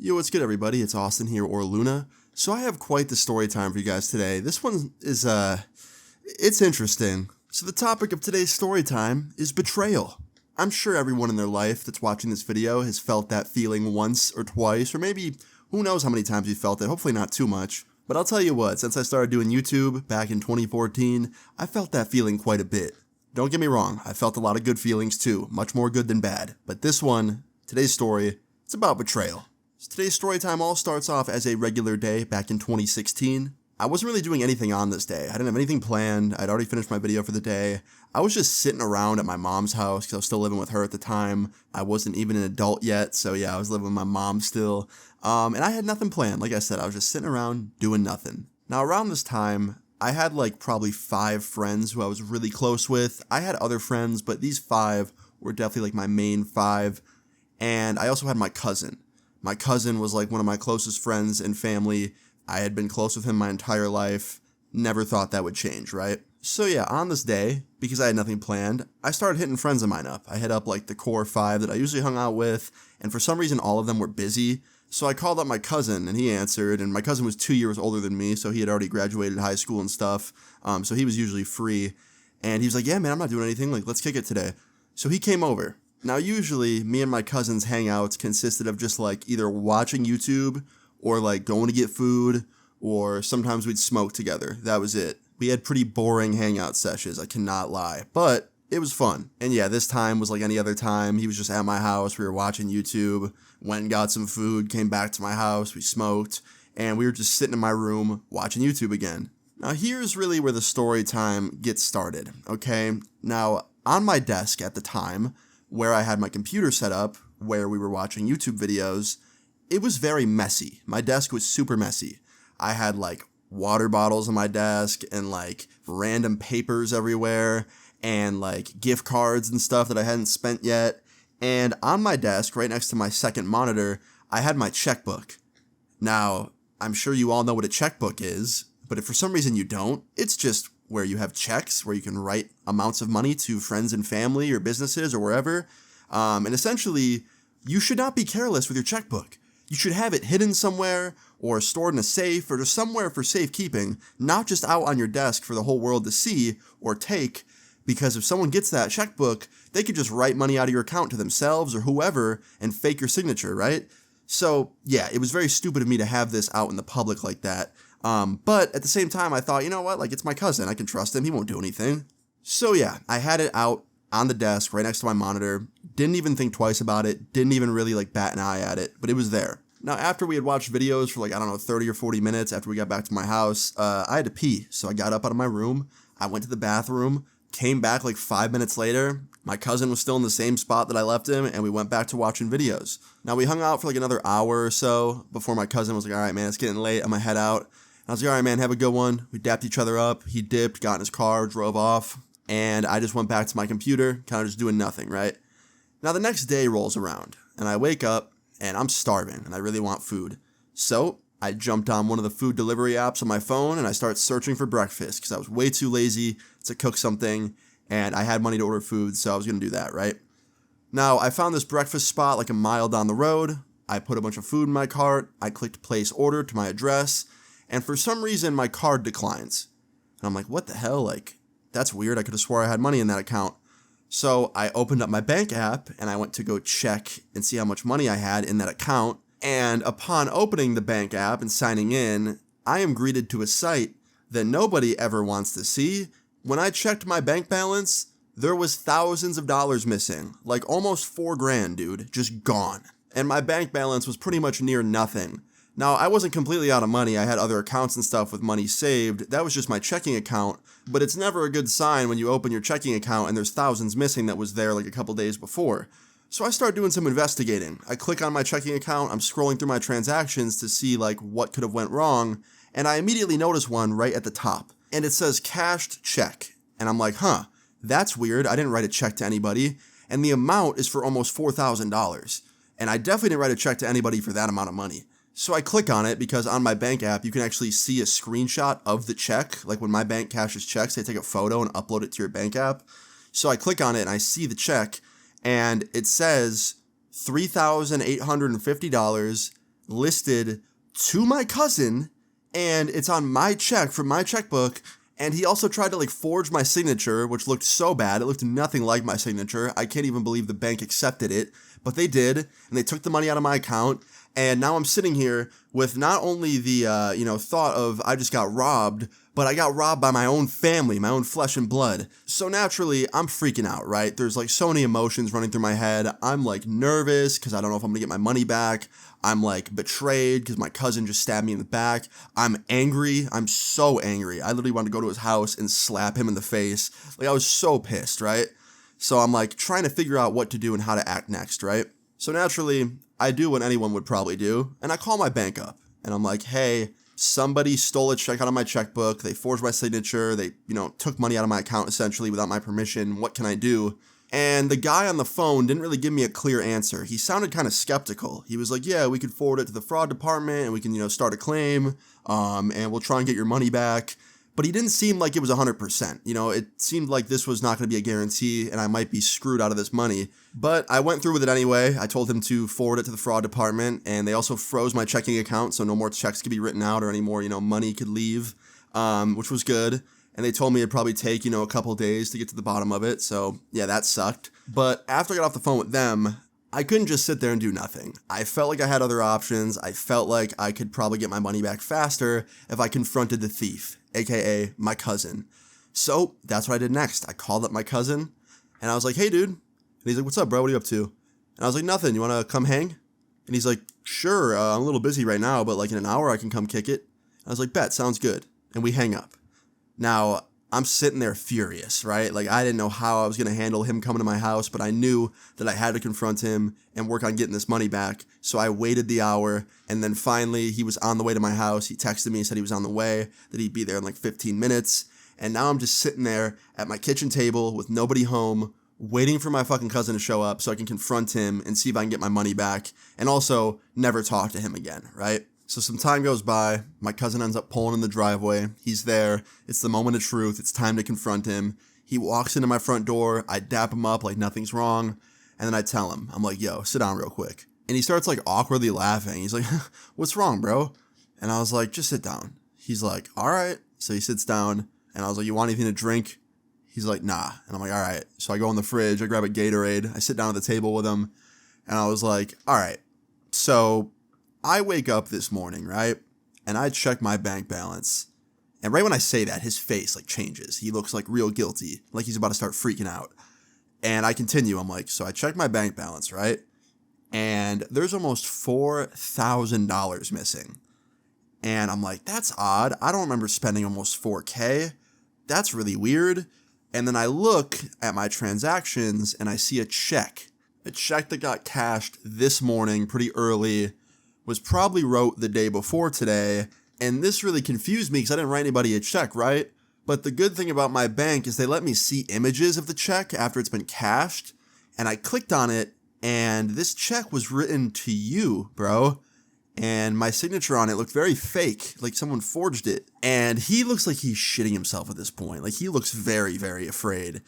Yo, what's good, everybody? It's Austin here, or Luna. So I have quite the story time for you guys today. This one is, it's interesting. So the topic of today's story time is betrayal. I'm sure everyone in their life that's watching this video has felt that feeling once or twice, or maybe who knows how many times you felt it, hopefully not too much. But I'll tell you what, since I started doing YouTube back in 2014, I felt that feeling quite a bit. Don't get me wrong, I felt a lot of good feelings too, much more good than bad. But this one, today's story, it's about betrayal. So today's story time all starts off as a regular day back in 2016. I wasn't really doing anything on this day. I didn't have anything planned. I'd already finished my video for the day. I was just sitting around at my mom's house because I was still living with her at the time. I wasn't even an adult yet, so yeah, I was living with my mom still. And I had nothing planned. Like I said, I was just sitting around doing nothing. Now around this time, I had like probably 5 friends who I was really close with. I had other friends, but these 5 were definitely like my main 5. And I also had my cousin. My cousin was like one of my closest friends and family. I had been close with him my entire life. Never thought that would change, right? So yeah, on this day, because I had nothing planned, I started hitting friends of mine up. I hit up like the core 5 that I usually hung out with, and for some reason all of them were busy. So I called up my cousin and he answered, and my cousin was 2 years older than me, so he had already graduated high school and stuff. So he was usually free. And he was like, yeah man, I'm not doing anything, like let's kick it today. So he came over. Now usually me and my cousin's hangouts consisted of just like either watching YouTube or like going to get food, or sometimes we'd smoke together. That was it. We had pretty boring hangout sessions, I cannot lie, but it was fun. And yeah, this time was like any other time. He was just at my house, we were watching YouTube, went and got some food, came back to my house, we smoked, and we were just sitting in my room watching YouTube again. Now here's really where the story time gets started, okay? Now on my desk at the time, where I had my computer set up, where we were watching YouTube videos, it was very messy. My desk was super messy. I had like water bottles on my desk and like random papers everywhere and like gift cards and stuff that I hadn't spent yet. And on my desk, right next to my second monitor, I had my checkbook. Now, I'm sure you all know what a checkbook is, but if for some reason you don't, it's just where you have checks, where you can write amounts of money to friends and family or businesses or wherever. And essentially, you should not be careless with your checkbook. You should have it hidden somewhere or stored in a safe or just somewhere for safekeeping, not just out on your desk for the whole world to see or take, because if someone gets that checkbook, they could just write money out of your account to themselves or whoever and fake your signature, right? So yeah, it was very stupid of me to have this out in the public like that. But at the same time, I thought, you know what, like it's my cousin, I can trust him, he won't do anything. So yeah, I had it out on the desk right next to my monitor, didn't even think twice about it, didn't even really like bat an eye at it, but it was there. Now after we had watched videos for like, I don't know, 30 or 40 minutes after we got back to my house, I had to pee. So I got up out of my room, I went to the bathroom, came back like 5 minutes later, my cousin was still in the same spot that I left him, and we went back to watching videos. Now we hung out for like another hour or so before my cousin was like, all right man, it's getting late, I'm gonna head out. And I was like, all right man, have a good one. We dapped each other up, he dipped, got in his car, drove off. And I just went back to my computer, kind of just doing nothing, right? Now the next day rolls around, and I wake up, and I'm starving, and I really want food. So I jumped on one of the food delivery apps on my phone, and I started searching for breakfast, because I was way too lazy to cook something, and I had money to order food, so I was going to do that, right? Now I found this breakfast spot like a mile down the road. I put a bunch of food in my cart. I clicked place order to my address, and for some reason my card declines. And I'm like, what the hell, like, that's weird, I could have swore I had money in that account. So I opened up my bank app and I went to go check and see how much money I had in that account. And upon opening the bank app and signing in, I am greeted to a sight that nobody ever wants to see. When I checked my bank balance, there was thousands of dollars missing, like almost $4,000, dude, just gone. And my bank balance was pretty much near nothing. Now, I wasn't completely out of money. I had other accounts and stuff with money saved. That was just my checking account, but it's never a good sign when you open your checking account and there's thousands missing that was there like a couple days before. So I start doing some investigating. I click on my checking account, I'm scrolling through my transactions to see like what could have went wrong, and I immediately notice one right at the top, and it says cashed check. And I'm like, huh, that's weird. I didn't write a check to anybody, and the amount is for almost $4,000. And I definitely didn't write a check to anybody for that amount of money. So I click on it because on my bank app, you can actually see a screenshot of the check. Like when my bank cashes checks, they take a photo and upload it to your bank app. So I click on it and I see the check and it says $3,850 listed to my cousin, and it's on my check from my checkbook. And he also tried to like forge my signature, which looked so bad. It looked nothing like my signature. I can't even believe the bank accepted it, but they did, and they took the money out of my account. And now I'm sitting here with not only the thought of I just got robbed, but I got robbed by my own family, my own flesh and blood. So naturally, I'm freaking out, right? There's like so many emotions running through my head. I'm like nervous because I don't know if I'm gonna get my money back. I'm like betrayed because my cousin just stabbed me in the back. I'm angry. I'm so angry. I literally wanted to go to his house and slap him in the face. Like I was so pissed, right? So I'm like trying to figure out what to do and how to act next, right? So naturally, I do what anyone would probably do, and I call my bank up, and I'm like, hey, somebody stole a check out of my checkbook, they forged my signature, they, took money out of my account essentially without my permission, what can I do? And the guy on the phone didn't really give me a clear answer. He sounded kind of skeptical. He was like, yeah, we could forward it to the fraud department, and we can, start a claim, and we'll try and get your money back. But he didn't seem like it was 100%. It seemed like this was not going to be a guarantee and I might be screwed out of this money. But I went through with it anyway. I told him to forward it to the fraud department, and they also froze my checking account so no more checks could be written out or any more, money could leave, which was good. And they told me it'd probably take, a couple days to get to the bottom of it. So yeah, that sucked. But after I got off the phone with them, I couldn't just sit there and do nothing. I felt like I had other options. I felt like I could probably get my money back faster if I confronted the thief, aka my cousin. So that's what I did next. I called up my cousin and I was like, hey dude. And he's like, what's up, bro? What are you up to? And I was like, nothing. You want to come hang? And he's like, sure. I'm a little busy right now, but like in an hour I can come kick it. And I was like, bet, sounds good. And we hang up. Now, I'm sitting there furious, right? Like, I didn't know how I was going to handle him coming to my house, but I knew that I had to confront him and work on getting this money back. So I waited the hour, and then finally, he was on the way to my house. He texted me and said he was on the way, that he'd be there in like 15 minutes. And now I'm just sitting there at my kitchen table with nobody home, waiting for my fucking cousin to show up so I can confront him and see if I can get my money back, and also never talk to him again, right? So some time goes by, my cousin ends up pulling in the driveway, he's there, it's the moment of truth, it's time to confront him. He walks into my front door, I dap him up like nothing's wrong, and then I tell him, I'm like, yo, sit down real quick. And he starts like awkwardly laughing, he's like, what's wrong, bro? And I was like, just sit down. He's like, alright. So he sits down, and I was like, you want anything to drink? He's like, nah. And I'm like, alright. So I go in the fridge, I grab a Gatorade, I sit down at the table with him, and I was like, alright, so I wake up this morning, right? And I check my bank balance. And right when I say that, his face like changes. He looks like real guilty, like he's about to start freaking out. And I continue. I'm like, so I check my bank balance, right? And there's almost $4,000 missing. And I'm like, that's odd. I don't remember spending almost $4,000. That's really weird. And then I look at my transactions and I see a check that got cashed this morning pretty early, was probably wrote the day before today, and this really confused me because I didn't write anybody a check, right? But the good thing about my bank is they let me see images of the check after it's been cashed, and I clicked on it, and this check was written to you, bro, and my signature on it looked very fake, like someone forged it, and he looks like he's shitting himself at this point, like he looks very, very afraid.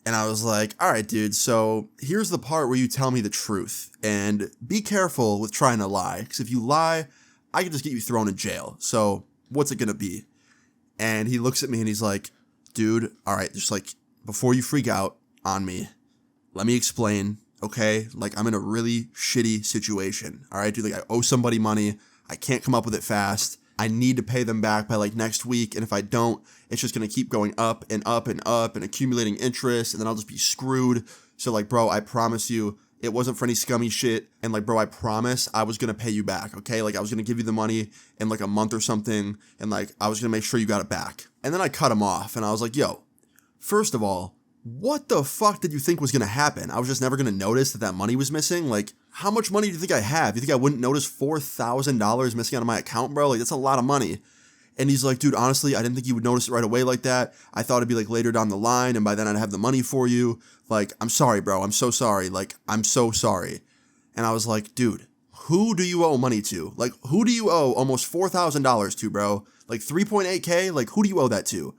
And I was like, all right, dude, so here's the part where you tell me the truth. And be careful with trying to lie, because if you lie, I can just get you thrown in jail. So what's it going to be? And he looks at me and he's like, dude, all right, just like, before you freak out on me, let me explain, okay? Like, I'm in a really shitty situation, all right, dude? Like, I owe somebody money. I can't come up with it fast. I need to pay them back by like next week, and if I don't, it's just going to keep going up and up and up and accumulating interest, and then I'll just be screwed. So like, bro, I promise you, it wasn't for any scummy shit, and like, bro, I promise I was going to pay you back, okay? Like, I was going to give you the money in like a month or something, and like, I was going to make sure you got it back. And then I cut him off, and I was like, yo, first of all, what the fuck did you think was going to happen? I was just never going to notice that money was missing? Like, how much money do you think I have? You think I wouldn't notice $4,000 missing out of my account, bro? Like, that's a lot of money. And he's like, dude, honestly, I didn't think you would notice it right away like that. I thought it'd be like later down the line, and by then I'd have the money for you. Like, I'm sorry, bro. I'm so sorry. Like, I'm so sorry. And I was like, dude, who do you owe money to? Like, who do you owe almost $4,000 to, bro? Like, 3.8K? Like, who do you owe that to?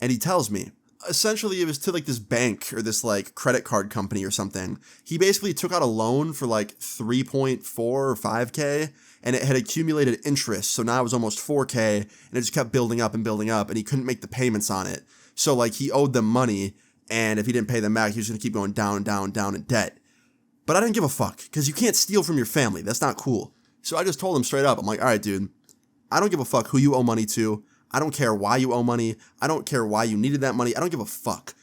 And he tells me, essentially it was to like this bank or this like credit card company or something. He basically took out a loan for like 3.4 or 5K, and it had accumulated interest. So now it was almost 4K, and it just kept building up, and he couldn't make the payments on it. So like he owed them money, and if he didn't pay them back, he was going to keep going down in debt. But I didn't give a fuck, because you can't steal from your family. That's not cool. So I just told him straight up, I'm like, all right, dude, I don't give a fuck who you owe money to. I don't care why you owe money. I don't care why you needed that money. I don't give a fuck.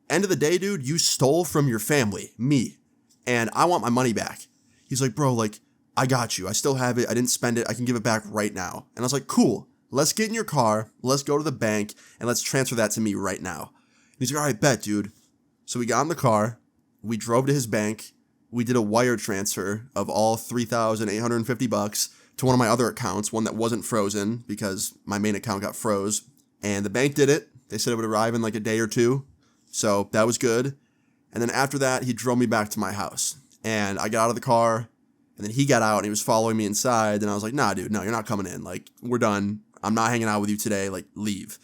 End of the day, dude, you stole from your family, me, and I want my money back. He's like, bro, like, I got you. I still have it. I didn't spend it. I can give it back right now. And I was like, cool. Let's get in your car. Let's go to the bank, and let's transfer that to me right now. And he's like, all right, bet, dude. So we got in the car. We drove to his bank. We did a wire transfer of all $3,850 to one of my other accounts, one that wasn't frozen because my main account got froze. And the bank did it. They said it would arrive in like a day or two. So that was good. And then after that, he drove me back to my house. And I got out of the car, and then he got out and he was following me inside. And I was like, nah, dude, no, you're not coming in. Like, we're done. I'm not hanging out with you today. Like, leave.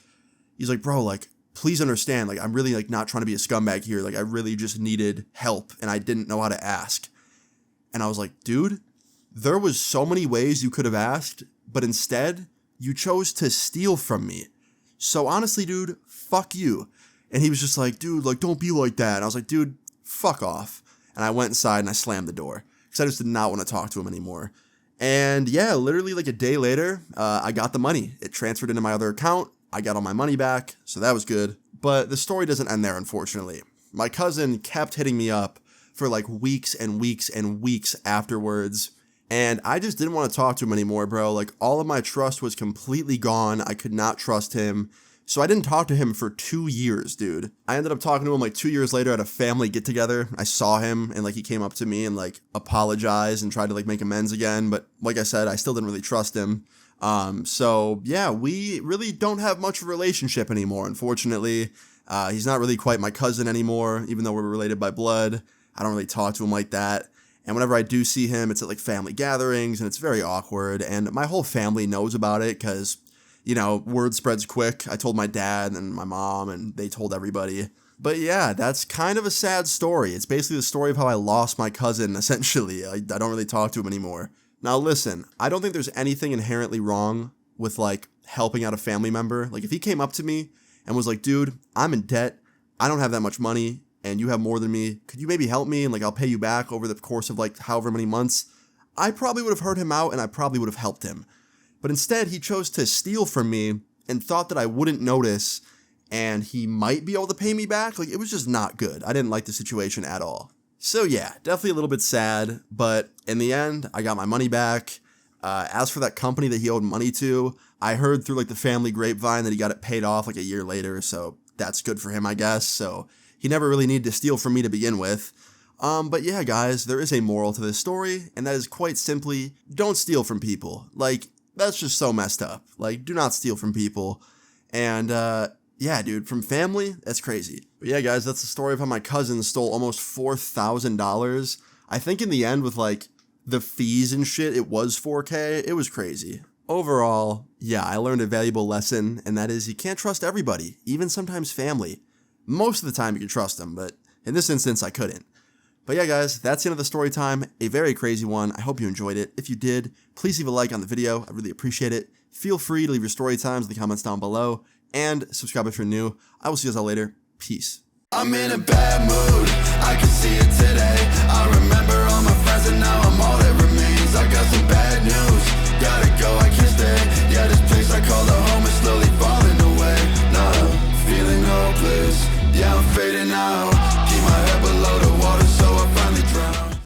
He's like, bro, like, please understand. Like, I'm really like not trying to be a scumbag here. Like, I really just needed help and I didn't know how to ask. And I was like, dude, there was so many ways you could have asked, but instead you chose to steal from me. So honestly, dude, fuck you. And he was just like, dude, like, don't be like that. And I was like, dude, fuck off. And I went inside and I slammed the door because I just did not want to talk to him anymore. And yeah, literally like a day later, I got the money. It transferred into my other account. I got all my money back, so that was good. But the story doesn't end there, unfortunately. My cousin kept hitting me up for like weeks and weeks and weeks afterwards. And I just didn't want to talk to him anymore, bro. Like, all of my trust was completely gone. I could not trust him. So I didn't talk to him for 2 years, dude. I ended up talking to him like 2 years later at a family get together. I saw him and like he came up to me and like apologized and tried to like make amends again. But like I said, I still didn't really trust him. So yeah, we really don't have much of a relationship anymore, unfortunately. He's not really quite my cousin anymore, even though we're related by blood. I don't really talk to him like that. And whenever I do see him, it's at like family gatherings and it's very awkward. And my whole family knows about it because, you know, word spreads quick. I told my dad and my mom and they told everybody. But yeah, that's kind of a sad story. It's basically the story of how I lost my cousin, essentially. I don't really talk to him anymore. Now listen, I don't think there's anything inherently wrong with like helping out a family member. Like if he came up to me and was like, dude, I'm in debt. I don't have that much money and you have more than me. Could you maybe help me? And like, I'll pay you back over the course of like however many months. I probably would have heard him out and I probably would have helped him. But instead he chose to steal from me and thought that I wouldn't notice and he might be able to pay me back. Like it was just not good. I didn't like the situation at all. So yeah, definitely a little bit sad, but in the end, I got my money back. As for that company that he owed money to, I heard through like the family grapevine that he got it paid off like a year later, so that's good for him, I guess. So he never really needed to steal from me to begin with. But yeah, guys, there is a moral to this story, and that is quite simply, don't steal from people. Like, that's just so messed up. Like, do not steal from people. And, yeah, dude, from family, that's crazy. But yeah, guys, that's the story of how my cousin stole almost $4,000. I think in the end, with like the fees and shit, it was 4K. It was crazy. Overall, yeah, I learned a valuable lesson, and that is you can't trust everybody, even sometimes family. Most of the time you can trust them, but in this instance, I couldn't. But yeah, guys, that's the end of the story time. A very crazy one. I hope you enjoyed it. If you did, please leave a like on the video. I really appreciate it. Feel free to leave your story times in the comments down below. And subscribe if you're new. I will see you guys all later. Peace. I'm in a bad mood, I can see it today. I remember all my friends and now I'm all that remains. I got some bad news.